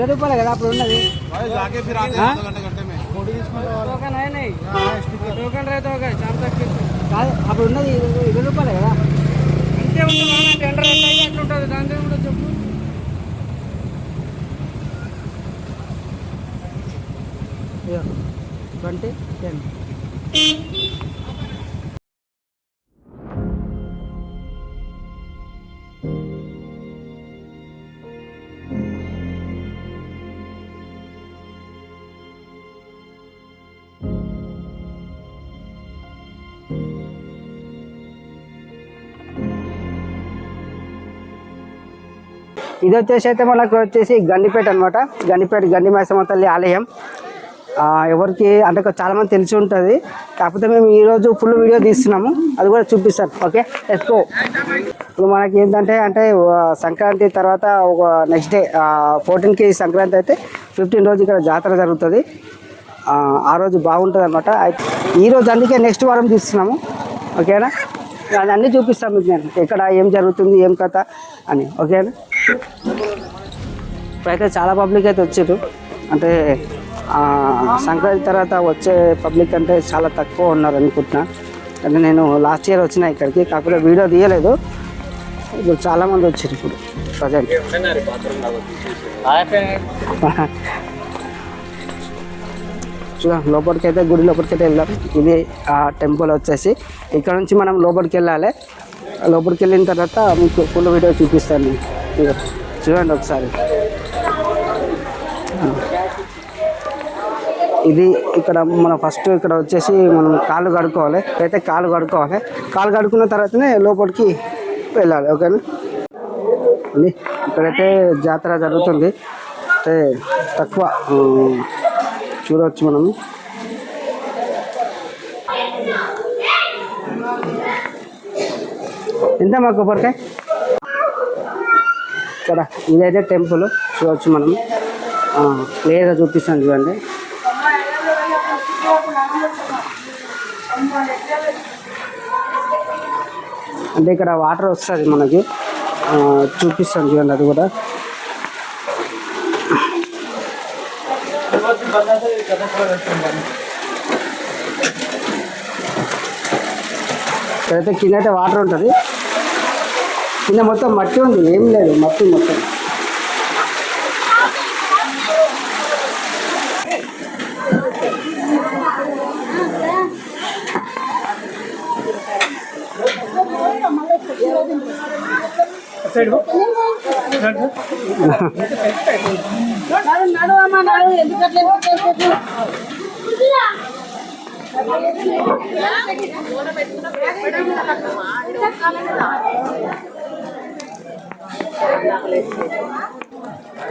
20 రూపాయలు కదా అప్పుడు ఉన్నది. కాదు అప్పుడు ఉన్నది 20 రూపాయలే కదా. అంతే ఉంటుంది టెండర్ ఎట్లుంటుంది దాని కూడా చెప్పు. ఇదో 20 10. ఇది వచ్చేసి అయితే మనకు వచ్చేసి గండిపేట అనమాట. గండిపేట గండి మైసమ్మ తల్లి ఆలయం. ఎవరికి అంటే చాలామంది తెలిసి ఉంటుంది, కాకపోతే మేము ఈరోజు ఫుల్ వీడియో తీస్తున్నాము, అది కూడా చూపిస్తాను. Okay let's go. ఇప్పుడు మనకి ఏంటంటే సంక్రాంతి తర్వాత ఒక నెక్స్ట్ డే 14కి సంక్రాంతి అయితే 15 రోజు ఇక్కడ జాతర జరుగుతుంది. ఆ రోజు బాగుంటుంది అనమాట. ఈరోజు అందుకే నెక్స్ట్ వారం తీస్తున్నాము. ఓకేనా, అది అన్నీ చూపిస్తాను మీకు నేను, ఎక్కడ ఏం జరుగుతుంది ఏం కథ అని. ఓకేనా, ఇప్పుడైతే చాలా పబ్లిక్ అయితే వచ్చారు. అంటే సంక్రాంతి తర్వాత వచ్చే పబ్లిక్ అంటే చాలా తక్కువ ఉన్నారు అనుకుంటున్నా. అంటే నేను లాస్ట్ ఇయర్ వచ్చిన ఇక్కడికి, కాకపోతే వీడియో తీయలేదు. ఇప్పుడు చాలామంది వచ్చారు ఇప్పుడు ప్రజెంట్. చూద్దాం లోపలికి అయితే, గుడి లోపలికి అయితే వెళ్దాం. ఇది ఆ టెంపుల్ వచ్చేసి ఇక్కడ నుంచి మనం లోపలికి వెళ్ళాలి. లోపలికి వెళ్ళిన తర్వాత మీకు ఫుల్ వీడియో చూపిస్తాను. చూడండి ఒకసారి. ఇది ఇక్కడ మనం ఫస్ట్ ఇక్కడ వచ్చేసి మనం కాళ్ళు కడుక్కోవాలి. అయితే కాళ్ళు కడుక్కున్న తర్వాతనే లోపలికి వెళ్ళాలి. ఓకేనా, ఇక్కడైతే జాతర జరుగుతుంది. అంటే తక్కువ చూడవచ్చు మనము. ఎంత మా కొబ్బరికాయ ఇక్కడ. ఇదైతే టెంపుల్ చూడవచ్చు మనం, క్లియర్గా చూపిస్తాను చూడండి. అంటే ఇక్కడ వాటర్ వస్తుంది మనకి, చూపిస్తాను చూడండి. అది కూడా ఇక్కడైతే కింద అయితే వాటర్ ఉంటుంది. కింద మొత్తం మట్టి ఉంది, ఏం లేదు, మట్టి మొత్తం.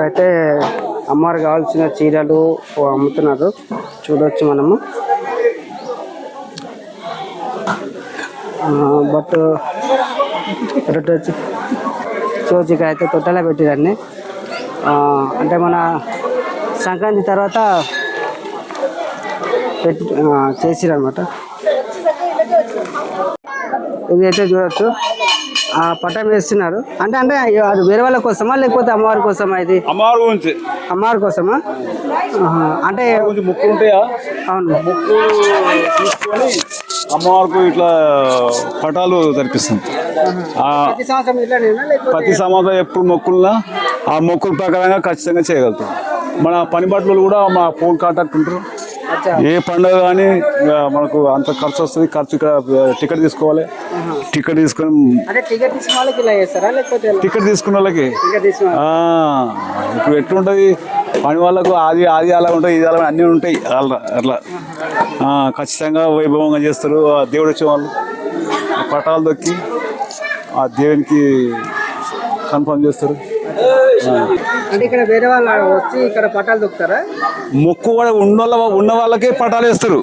అయితే అమ్మవారు కావాల్సిన చీరలు అమ్ముతున్నారు, చూడవచ్చు మనము. బట్ చూసి ఇక్కడ అయితే తొట్టెలా పెట్టిరండి. అంటే మన సంక్రాంతి తర్వాత చేసిరనమాట. ఇది అయితే చూడవచ్చు, పటం వేస్తున్నారు. అంటే అంటే అది వేరే వాళ్ళ కోసమా లేకపోతే అమ్మవారి కోసమా? ఇది అమ్మవారి కోసమా? అంటే ముక్కు ఉంటాయా? అవును, అమ్మవారికి ఇట్లా పటాలు తెరిపిస్తుంది. ప్రతి సంవత్సరం ఎప్పుడు మొక్కులున్నా ఆ మొక్కుల ప్రకారంగా ఖచ్చితంగా చేయగలుగుతాం. మన పని బట్టలు కూడా మా ఫోన్ కాంటాక్ట్ ఉంటారు. ఏ పండుగ కానీ మనకు అంత ఖర్చు వస్తుంది. ఖర్చు ఇక్కడ టికెట్ తీసుకోవాలి. టికెట్ తీసుకొని టికెట్ తీసుకున్న వాళ్ళకి ఇప్పుడు ఎట్లుంటుంది, పని వాళ్ళకు అది అలా ఉంటుంది, ఇది అలా అన్నీ ఉంటాయి. అట్లా ఖచ్చితంగా వైభవంగా చేస్తారు. దేవుడు వచ్చే వాళ్ళు పటాలు దొక్కి ఆ దేవునికి కన్ఫర్మ్ చేస్తారు. అంటే ఇక్కడ వేరే వాళ్ళు వచ్చి ఇక్కడ పటాలు దొక్కుతారా? మొక్కు కూడా ఉన్న వాళ్ళకే పటాలు వేస్తారు.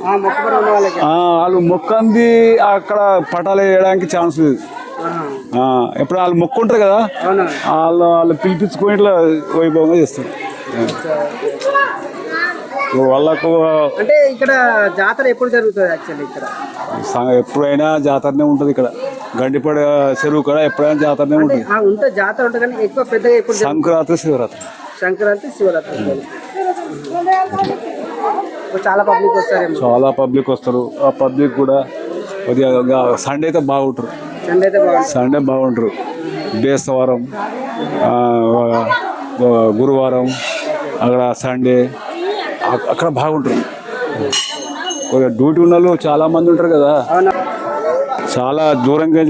వాళ్ళు మొక్కంది అక్కడ పటాలు వేయడానికి ఛాన్స్ లేదు. ఎప్పుడు వాళ్ళు మొక్కు ఉంటారు కదా, వాళ్ళు పిలిపించుకొని ఇట్లా వైభవంగా చేస్తారు. వాళ్ళకు అంటే ఇక్కడ జాతర ఎప్పుడు జరుగుతుంది? యాక్చువల్లీ ఇక్కడ ఎప్పుడైనా జాతరనే ఉంటుంది. ఇక్కడ గండిపడ చెరువు కూడా ఎప్పుడైనా జాతరనే ఉంటుంది. జాతర ఉంటుంది కానీ ఎక్కువ పెద్దగా ఎప్పుడు? సంక్రాంతి, శివరాత్రి. సంక్రాంతి శివరాత్రి ఇప్పుడు చాలా పబ్లిక్ వస్తారేమో. చాలా పబ్లిక్ వస్తారు. ఆ పబ్లిక్ కూడా కొద్దిగా సండే అయితే బాగుంటారు. సండే అయితే బాగుంటుంది. సండే బాగుంటారు. బేస్తవారం, గురువారం, అక్కడ సండే అక్కడ బాగుంటారు. కొద్దిగా డ్యూటీ ఉన్న వాళ్ళు చాలా మంది ఉంటారు కదా. అవునా? చాలా దూరంగా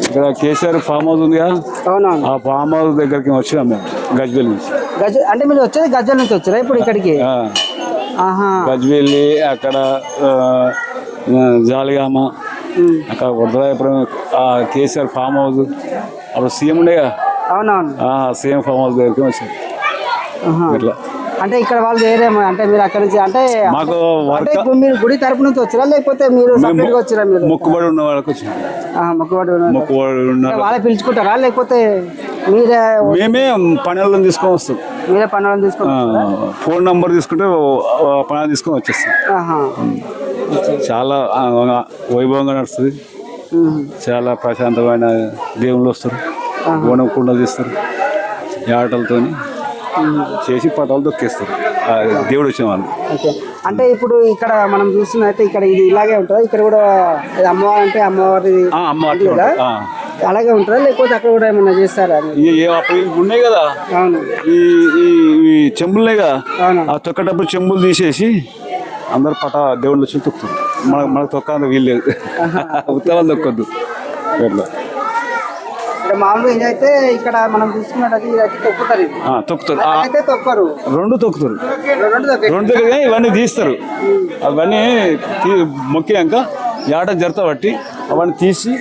ఇక్కడ కేసీఆర్ ఫామ్ హౌస్ ఉందిగా, అవునవును. ఆ ఫామ్ హౌస్ దగ్గరికి వచ్చినాం మేము గజ్వేల్ నుంచి. అంటే మీరు వచ్చేది గజ్వేల్ నుంచి వచ్చారా ఇప్పుడు ఇక్కడికి? ఆహా. గజ్వేలి, అక్కడ జాలిగామ, అక్కడ వరదరాయపురం, కేసీఆర్ ఫామ్ హౌస్, అప్పుడు సీఎం ఉండేగా. అవునవును. సీఎం ఫామ్ హౌస్ దగ్గరికి వచ్చాం. ఇట్లా అంటే ఇక్కడ వాళ్ళు వేరే, అంటే మీరు అక్కడ నుంచి అంటే మాకు మీరు గుడి తరపు నుంచి వచ్చారా లేకపోతే మీరు సపరేట్గా వచ్చారా? మీరు మొక్కుబడి ఉన్న వాళ్ళకి వచ్చినాం. మొక్కుబడి ఉన్న వాళ్ళే పిలుచుకుంటారా లేకపోతే మీరే? మేమే పనులను తీసుకొని వస్తాం. మీరే పనులను తీసుకొని ఫోన్ నంబర్ తీసుకుంటే పనులు తీసుకొని వచ్చేస్తాం. చాలా వైభవంగా నడుస్తుంది. చాలా ప్రశాంతమైన దేవుళ్ళు వస్తారు, ఓనం కుండలు తీస్తారు, ఆటలతో చేసి పటాలు దొక్కేస్తారు దేవుడు వచ్చిన వాళ్ళు. అంటే ఇప్పుడు ఇక్కడ మనం చూస్తున్నైతే ఇక్కడ ఇది ఇలాగే ఉంటుందా? ఇక్కడ కూడా అమ్మవారు అంటే అమ్మవారి అలాగే ఉంటుందా లేకపోతే అక్కడ కూడా ఏమన్నా చేస్తారా? ఉన్నాయి కదా ఈ చెంబులున్నాయి కదా, ఆ తొక్కేటప్పుడు చెంబులు తీసేసి అందరు దేవుళ్ళు వచ్చి తొక్కుతారు. మనకు తొక్కాలి వీల్లేదు, ఉత్తరాలు తొక్కొద్దు. ఎట్లా మామూలుగా అయితే ఇక్కడ మనం చూసుకున్నట్టు తొక్కుతారు, తొక్కరు, రెండు తొక్కుతారు. రెండు దగ్గర ఇవన్నీ తీస్తారు. అవన్నీ మొక్కినాక ఏట జరత బట్టి అవన్నీ తీసి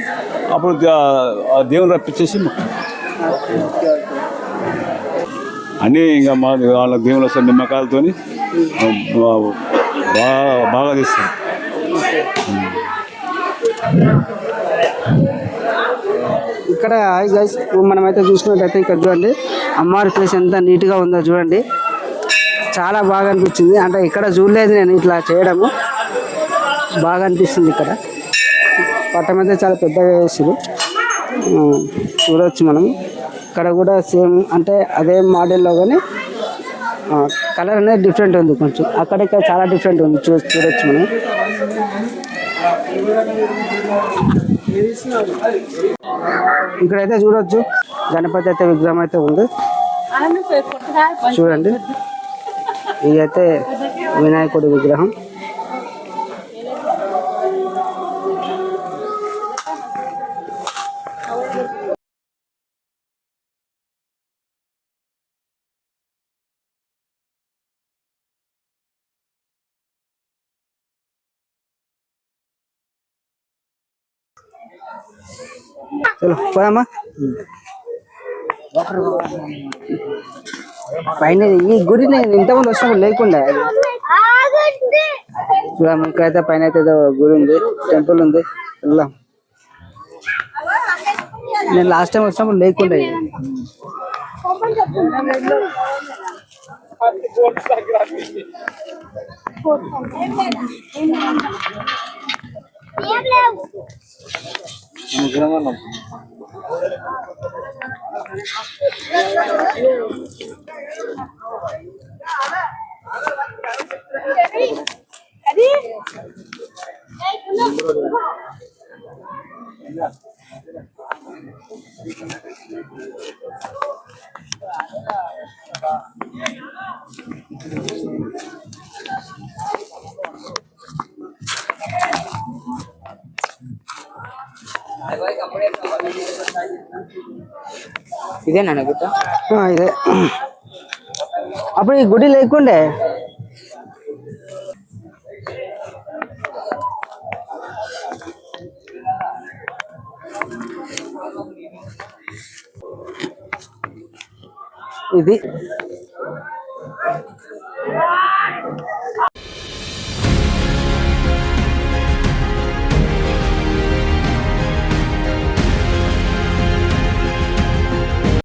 అప్పుడు దేవుని రప్పించేసి అన్నీ ఇంకా వాళ్ళ దేవుళ్ళు వస్తారు నిమ్మకాయలతో బాగా తీస్తారు. ఇక్కడ గైస్ మనమైతే చూసుకున్నట్టయితే ఇక్కడ చూడండి అమ్మవారి ప్లేస్ ఎంత నీట్గా ఉందో చూడండి. చాలా బాగా అనిపించింది. అంటే ఇక్కడ చూడలేదు నేను ఇట్లా చేయడము, బాగా అనిపిస్తుంది. ఇక్కడ పట్టం అయితే చాలా పెద్దగా వేసారు, చూడవచ్చు మనం. ఇక్కడ కూడా సేమ్ అంటే అదే మోడల్లో కానీ కలర్ అనేది డిఫరెంట్ ఉంది కొంచెం. అక్కడిక్కడ చాలా డిఫరెంట్ ఉంది, చూడవచ్చు మనం. ఇక్కడైతే చూడొచ్చు గణపతి అయితే విగ్రహం అయితే ఉంది చూడండి. ఇదైతే వినాయకుడి విగ్రహం. చలో పోదామా? పైన ఈ గుడి నేను ఇంతకుముందు వచ్చినప్పుడు లేకుండా చూడమ్మా. ఇక్కడైతే పైన అయితే ఏదో గుడి ఉంది, టెంపుల్ ఉంది, వెళ్దాం. నేను లాస్ట్ టైం వచ్చినప్పుడు లేకుండా. ఇదేనా గుట్ట? ఇదే. అప్పుడు ఈ గుడి లేకుండే. ఇది